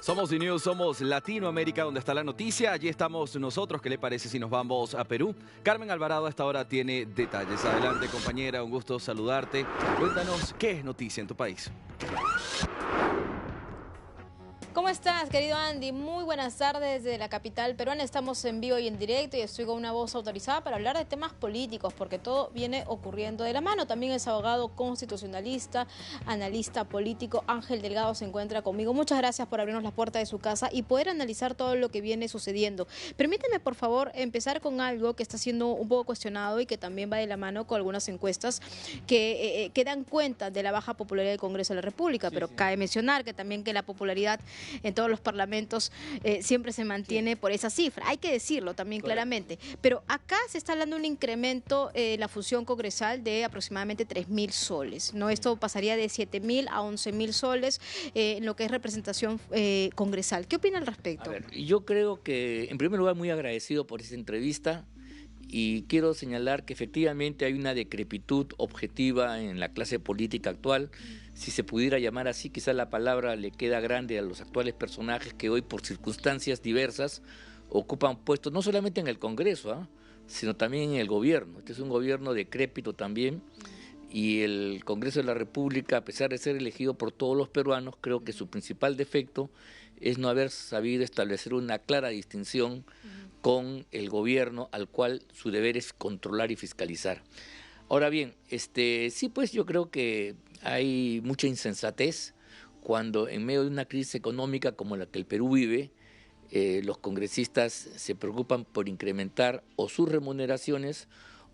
Somos News, somos Latinoamérica, donde está la noticia. Allí estamos nosotros. ¿Qué le parece si nos vamos a Perú? Carmen Alvarado a esta hora tiene detalles. Adelante, compañera, un gusto saludarte. Cuéntanos, ¿qué es noticia en tu país? ¿Cómo estás, querido Andy? Muy buenas tardes desde la capital peruana. Estamos en vivo y en directo y estoy con una voz autorizada para hablar de temas políticos, porque todo viene ocurriendo de la mano. También es abogado constitucionalista, analista político. Ángel Delgado se encuentra conmigo. Muchas gracias por abrirnos la puerta de su casa y poder analizar todo lo que viene sucediendo. Permíteme, por favor, empezar con algo que está siendo un poco cuestionado y que también va de la mano con algunas encuestas que dan cuenta de la baja popularidad del Congreso de la República. Pero cabe mencionar que también que la popularidad en todos los parlamentos siempre se mantiene por esa cifra. Hay que decirlo también claramente. Pero acá se está hablando de un incremento la función congresal de aproximadamente 3.000 soles. ¿No? Esto pasaría de 7.000 a 11.000 soles en lo que es representación congresal. ¿Qué opina al respecto? A ver, yo creo que, en primer lugar, muy agradecido por esta entrevista y quiero señalar que efectivamente hay una decrepitud objetiva en la clase política actual. Si se pudiera llamar así, quizás la palabra le queda grande a los actuales personajes que hoy, por circunstancias diversas, ocupan puestos no solamente en el Congreso, sino también en el gobierno. Este es un gobierno decrépito también, y el Congreso de la República, a pesar de ser elegido por todos los peruanos, creo que su principal defecto es no haber sabido establecer una clara distinción con el gobierno, al cual su deber es controlar y fiscalizar. Ahora bien, sí, pues yo creo que hay mucha insensatez cuando en medio de una crisis económica como la que el Perú vive, los congresistas se preocupan por incrementar o sus remuneraciones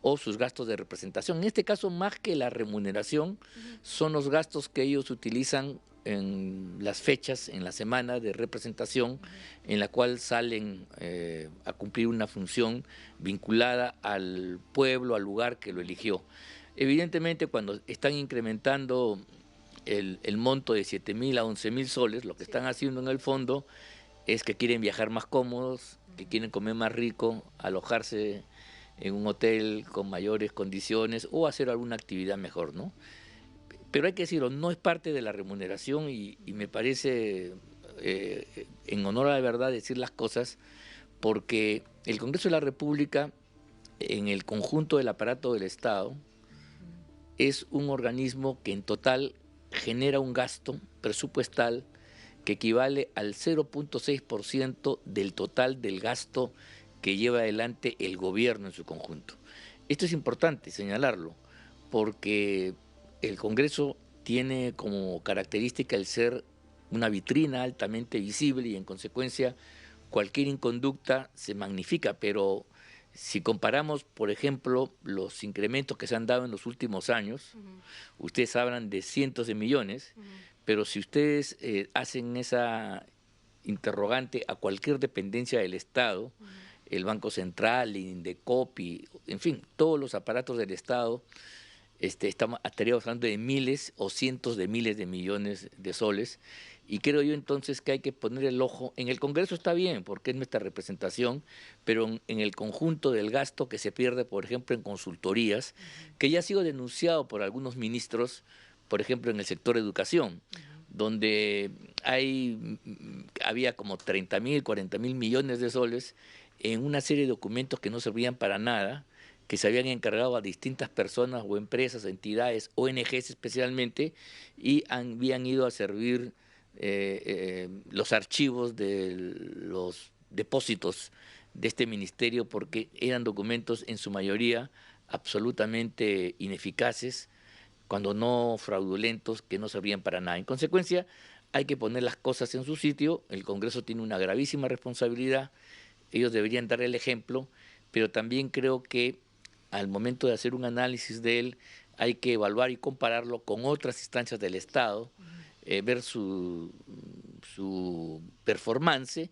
o sus gastos de representación. En este caso, más que la remuneración, son los gastos que ellos utilizan en las fechas, en la semana de representación, en la cual salen a cumplir una función vinculada al pueblo, al lugar que lo eligió. Evidentemente, cuando están incrementando el monto de 7.000 a 11.000 soles, lo que están haciendo en el fondo es que quieren viajar más cómodos, que quieren comer más rico, alojarse en un hotel con mayores condiciones o hacer alguna actividad mejor, ¿no? Pero hay que decirlo, no es parte de la remuneración y me parece, en honor a la verdad, decir las cosas, porque el Congreso de la República, en el conjunto del aparato del Estado, es un organismo que en total genera un gasto presupuestal que equivale al 0.6% del total del gasto que lleva adelante el gobierno en su conjunto. Esto es importante señalarlo, porque el Congreso tiene como característica el ser una vitrina altamente visible y en consecuencia cualquier inconducta se magnifica, pero si comparamos, por ejemplo, los incrementos que se han dado en los últimos años, ustedes hablan de cientos de millones, pero si ustedes hacen esa interrogante a cualquier dependencia del Estado, el Banco Central, el Indecopi, en fin, todos los aparatos del Estado, estaríamos hablando de miles o cientos de miles de millones de soles, y creo yo entonces que hay que poner el ojo. En el Congreso está bien, porque es nuestra representación, pero en el conjunto del gasto que se pierde, por ejemplo, en consultorías, que ya ha sido denunciado por algunos ministros, por ejemplo, en el sector educación, donde había como 30.000, 40.000 millones de soles en una serie de documentos que no servían para nada, que se habían encargado a distintas personas o empresas, entidades, ONGs especialmente, y habían ido a servir los archivos de los depósitos de este ministerio, porque eran documentos en su mayoría absolutamente ineficaces, cuando no fraudulentos, que no servían para nada. En consecuencia, hay que poner las cosas en su sitio. El Congreso tiene una gravísima responsabilidad, ellos deberían dar el ejemplo, pero también creo que al momento de hacer un análisis de él hay que evaluar y compararlo con otras instancias del Estado, ver su performance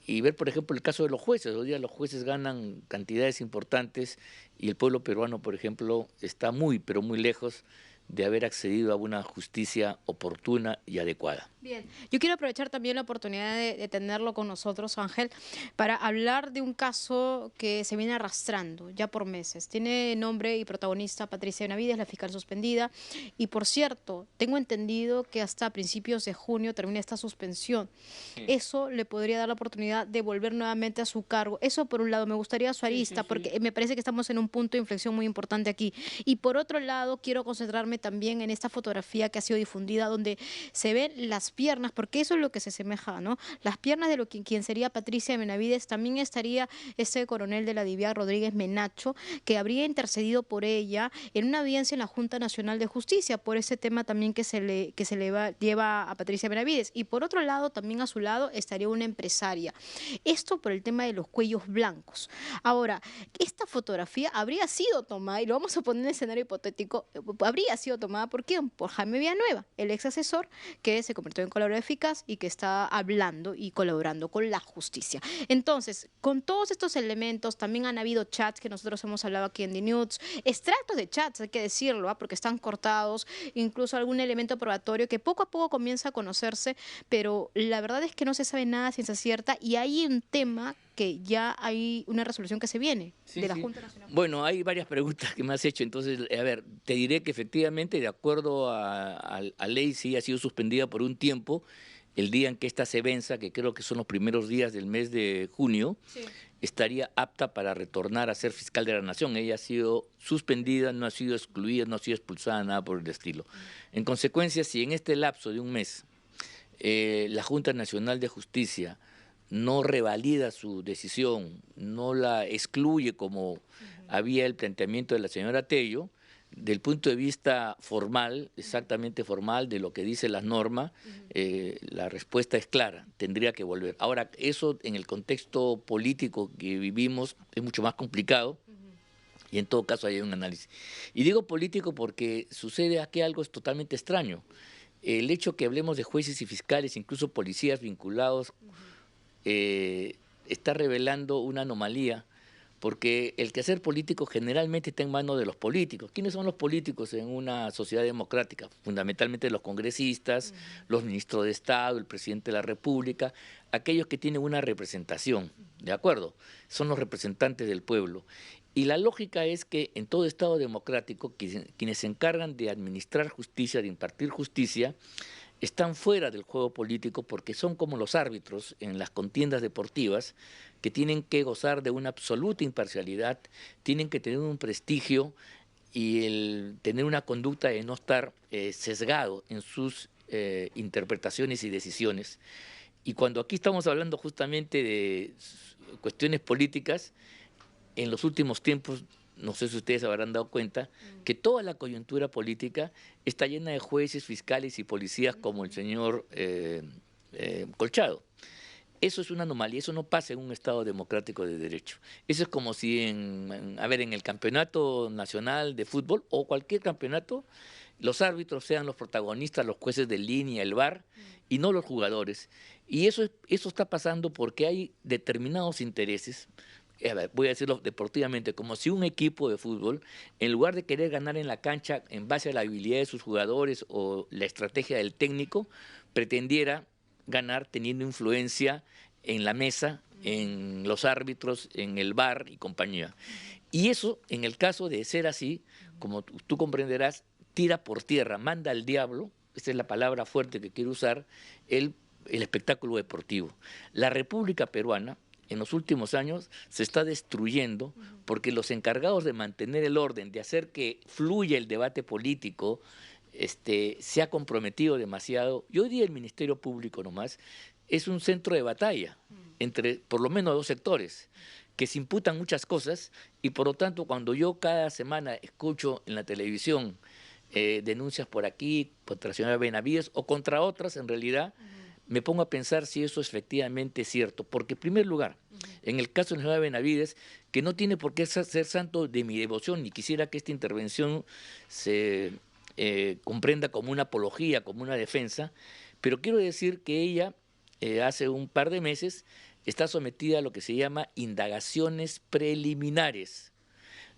y ver, por ejemplo, el caso de los jueces. Hoy día los jueces ganan cantidades importantes y el pueblo peruano, por ejemplo, está muy, pero muy lejos de haber accedido a una justicia oportuna y adecuada. Bien, yo quiero aprovechar también la oportunidad de tenerlo con nosotros, Ángel, para hablar de un caso que se viene arrastrando ya por meses. Tiene nombre y protagonista Patricia Benavides, la fiscal suspendida. Y por cierto, tengo entendido que hasta principios de junio termina esta suspensión. Sí. Eso le podría dar la oportunidad de volver nuevamente a su cargo. Eso por un lado, me gustaría su arista, porque me parece que estamos en un punto de inflexión muy importante aquí. Y por otro lado, quiero concentrarme también en esta fotografía que ha sido difundida, donde se ven las piernas, porque eso es lo que se asemeja, ¿no? Las piernas de quien sería Patricia Benavides. También estaría este coronel de la DIVIAC, Rodríguez Menacho, que habría intercedido por ella en una audiencia en la Junta Nacional de Justicia, por ese tema también que se le lleva a Patricia Benavides. Y por otro lado, también a su lado estaría una empresaria. Esto por el tema de los cuellos blancos. Ahora, esta fotografía habría sido tomada, y lo vamos a poner en escenario hipotético, habría sido tomada ¿por quién? Por Jaime Villanueva, el ex asesor que se convirtió en colaborador eficaz y que está hablando y colaborando con la justicia. Entonces, con todos estos elementos, también han habido chats que nosotros hemos hablado aquí en The News, extractos de chats, hay que decirlo, porque están cortados, incluso algún elemento probatorio que poco a poco comienza a conocerse, pero la verdad es que no se sabe nada ciencia cierta y hay un tema que ya hay una resolución que se viene de la Junta Nacional. Bueno, hay varias preguntas que me has hecho, entonces, a ver, te diré que efectivamente, de acuerdo a ley, sí ha sido suspendida por un tiempo, el día en que esta se venza, que creo que son los primeros días del mes de junio, estaría apta para retornar a ser fiscal de la Nación. Ella ha sido suspendida, no ha sido excluida, no ha sido expulsada, nada por el estilo. En consecuencia, si en este lapso de un mes la Junta Nacional de Justicia no revalida su decisión, no la excluye como había el planteamiento de la señora Tello, del punto de vista formal, exactamente formal, de lo que dice la norma, la respuesta es clara, tendría que volver. Ahora, eso en el contexto político que vivimos es mucho más complicado, y en todo caso hay un análisis. Y digo político porque sucede aquí algo es totalmente extraño. El hecho que hablemos de jueces y fiscales, incluso policías vinculados, está revelando una anomalía, porque el quehacer político generalmente está en manos de los políticos. ¿Quiénes son los políticos en una sociedad democrática? Fundamentalmente los congresistas, los ministros de Estado, el presidente de la República, aquellos que tienen una representación, ¿de acuerdo? Son los representantes del pueblo. Y la lógica es que en todo Estado democrático, quienes se encargan de administrar justicia, de impartir justicia, están fuera del juego político porque son como los árbitros en las contiendas deportivas que tienen que gozar de una absoluta imparcialidad, tienen que tener un prestigio y el tener una conducta de no estar sesgado en sus interpretaciones y decisiones. Y cuando aquí estamos hablando justamente de cuestiones políticas, en los últimos tiempos, no sé si ustedes habrán dado cuenta, que toda la coyuntura política está llena de jueces, fiscales y policías como el señor Colchado. Eso es una anomalía, eso no pasa en un Estado democrático de derecho. Eso es como si en el campeonato nacional de fútbol o cualquier campeonato, los árbitros sean los protagonistas, los jueces de línea, el VAR, y no los jugadores. Y eso está pasando porque hay determinados intereses. Voy a decirlo deportivamente, como si un equipo de fútbol, en lugar de querer ganar en la cancha en base a la habilidad de sus jugadores o la estrategia del técnico, pretendiera ganar teniendo influencia en la mesa, en los árbitros, en el VAR y compañía. Y eso, en el caso de ser así, como tú comprenderás, tira por tierra, manda al diablo, esta es la palabra fuerte que quiero usar, el espectáculo deportivo. La República Peruana, en los últimos años, se está destruyendo porque los encargados de mantener el orden, de hacer que fluya el debate político, se ha comprometido demasiado. Y hoy día el Ministerio Público nomás es un centro de batalla entre por lo menos dos sectores que se imputan muchas cosas y por lo tanto cuando yo cada semana escucho en la televisión denuncias por aquí contra la señora Benavides o contra otras, en realidad me pongo a pensar si eso efectivamente es cierto, porque en primer lugar, en el caso de la señora Benavides, que no tiene por qué ser santo de mi devoción, ni quisiera que esta intervención se comprenda como una apología, como una defensa, pero quiero decir que ella hace un par de meses está sometida a lo que se llama indagaciones preliminares.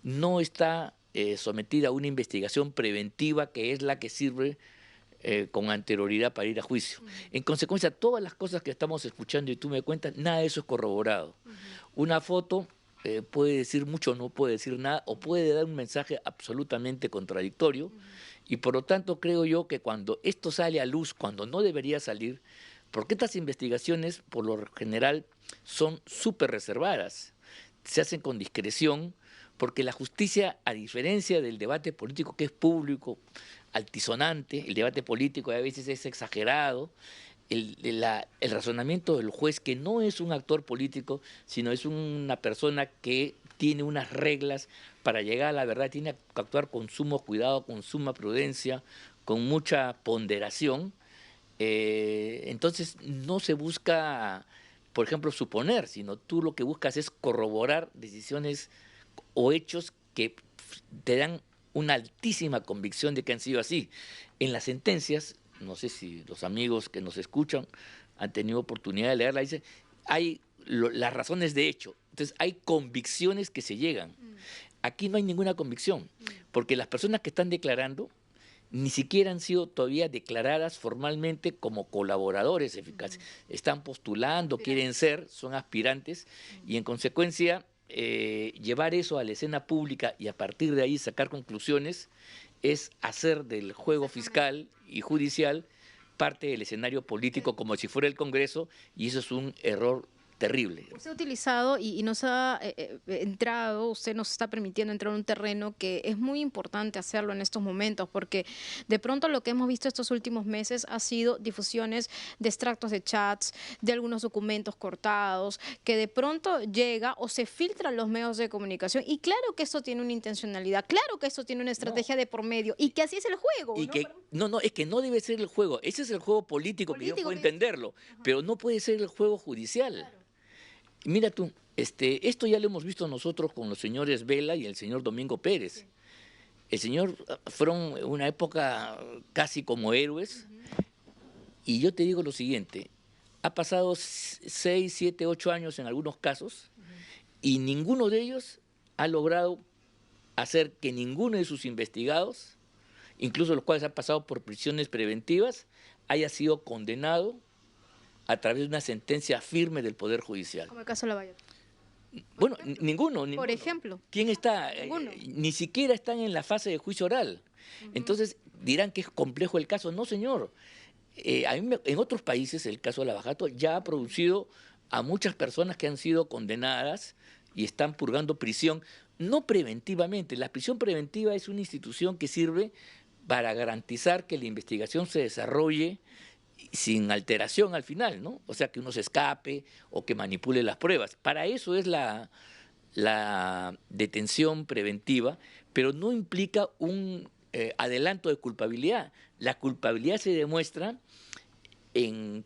No está sometida a una investigación preventiva que es la que sirve con anterioridad para ir a juicio. En consecuencia, todas las cosas que estamos escuchando y tú me cuentas, nada de eso es corroborado. Una foto puede decir mucho, no puede decir nada, o puede dar un mensaje absolutamente contradictorio, y por lo tanto creo yo que cuando esto sale a luz, cuando no debería salir, porque estas investigaciones por lo general son súper reservadas, se hacen con discreción, porque la justicia, a diferencia del debate político que es público, altisonante, el debate político a veces es exagerado, el razonamiento del juez, que no es un actor político, sino es una persona que tiene unas reglas para llegar a la verdad, tiene que actuar con sumo cuidado, con suma prudencia, con mucha ponderación. Entonces no se busca, por ejemplo, suponer, sino tú lo que buscas es corroborar decisiones o hechos que te dan una altísima convicción de que han sido así. En las sentencias, no sé si los amigos que nos escuchan han tenido oportunidad de leerla, dice, hay las razones de hecho, entonces hay convicciones que se llegan. Aquí no hay ninguna convicción, porque las personas que están declarando ni siquiera han sido todavía declaradas formalmente como colaboradores eficaces. Están postulando, quieren ser, son aspirantes, y en consecuencia llevar eso a la escena pública y a partir de ahí sacar conclusiones es hacer del juego fiscal y judicial parte del escenario político como si fuera el Congreso, y eso es un error terrible. Usted ha utilizado y nos ha entrado, usted nos está permitiendo entrar en un terreno que es muy importante hacerlo en estos momentos, porque de pronto lo que hemos visto estos últimos meses ha sido difusiones de extractos de chats, de algunos documentos cortados, que de pronto llega o se filtran los medios de comunicación, y claro que esto tiene una intencionalidad, claro que esto tiene una estrategia de por medio, y que así es el juego. Y ¿no? que, no, es que no debe ser el juego, ese es el juego político que yo puedo entenderlo, pero no puede ser el juego judicial. Claro. Mira tú, esto ya lo hemos visto nosotros con los señores Vela y el señor Domingo Pérez. Sí. El señor fueron en una época casi como héroes, y yo te digo lo siguiente, ha pasado 6, 7, 8 años en algunos casos, y ninguno de ellos ha logrado hacer que ninguno de sus investigados, incluso los cuales han pasado por prisiones preventivas, haya sido condenado a través de una sentencia firme del Poder Judicial. Como el caso Lavallato. Bueno, ninguno. Por ejemplo. ¿Quién está? Ni siquiera están en la fase de juicio oral. Entonces dirán que es complejo el caso. No, señor. En otros países el caso de Lavallato ya ha producido a muchas personas que han sido condenadas y están purgando prisión, no preventivamente. La prisión preventiva es una institución que sirve para garantizar que la investigación se desarrolle sin alteración al final, ¿no? O sea, que uno se escape o que manipule las pruebas. Para eso es la detención preventiva, pero no implica un adelanto de culpabilidad. La culpabilidad se demuestra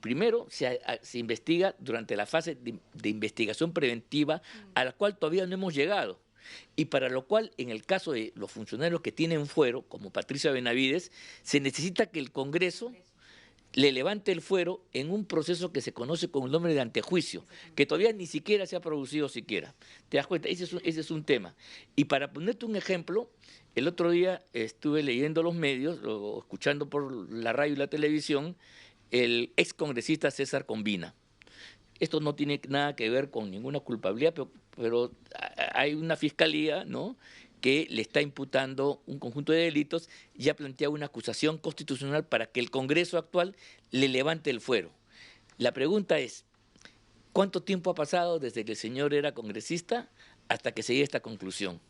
primero se investiga durante la fase de investigación preventiva, a la cual todavía no hemos llegado, y para lo cual, en el caso de los funcionarios que tienen fuero, como Patricia Benavides, se necesita que el Congreso le levante el fuero en un proceso que se conoce con el nombre de antejuicio, que todavía ni siquiera se ha producido siquiera. ¿Te das cuenta? Ese es un tema. Y para ponerte un ejemplo, el otro día estuve leyendo los medios, o escuchando por la radio y la televisión, el excongresista César Combina. Esto no tiene nada que ver con ninguna culpabilidad, pero hay una fiscalía, ¿no?, que le está imputando un conjunto de delitos, y ha planteado una acusación constitucional para que el Congreso actual le levante el fuero. La pregunta es, ¿cuánto tiempo ha pasado desde que el señor era congresista hasta que se llegue a esta conclusión?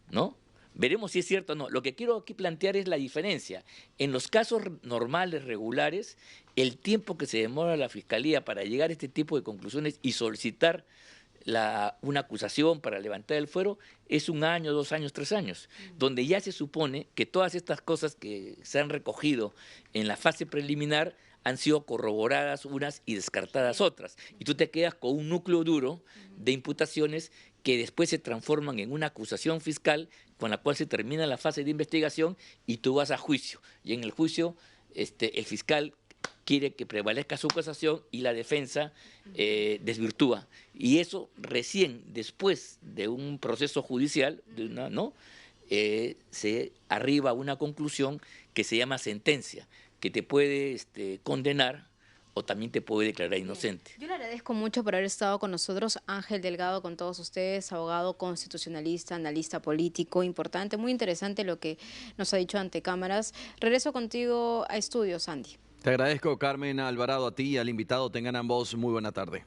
¿No? Veremos si es cierto o no. Lo que quiero aquí plantear es la diferencia. En los casos normales, regulares, el tiempo que se demora la Fiscalía para llegar a este tipo de conclusiones y solicitar una acusación para levantar el fuero es 1 año, 2 años, 3 años, donde ya se supone que todas estas cosas que se han recogido en la fase preliminar han sido corroboradas unas y descartadas otras. Y tú te quedas con un núcleo duro de imputaciones que después se transforman en una acusación fiscal con la cual se termina la fase de investigación y tú vas a juicio. Y en el juicio el fiscal quiere que prevalezca su acusación y la defensa desvirtúa. Y eso recién después de un proceso judicial, se arriba a una conclusión que se llama sentencia, que te puede condenar o también te puede declarar inocente. Yo le agradezco mucho por haber estado con nosotros, Ángel Delgado, con todos ustedes, abogado constitucionalista, analista político, importante, muy interesante lo que nos ha dicho ante cámaras. Regreso contigo a estudios, Andy. Te agradezco, Carmen Alvarado, a ti y al invitado. Tengan ambos muy buena tarde.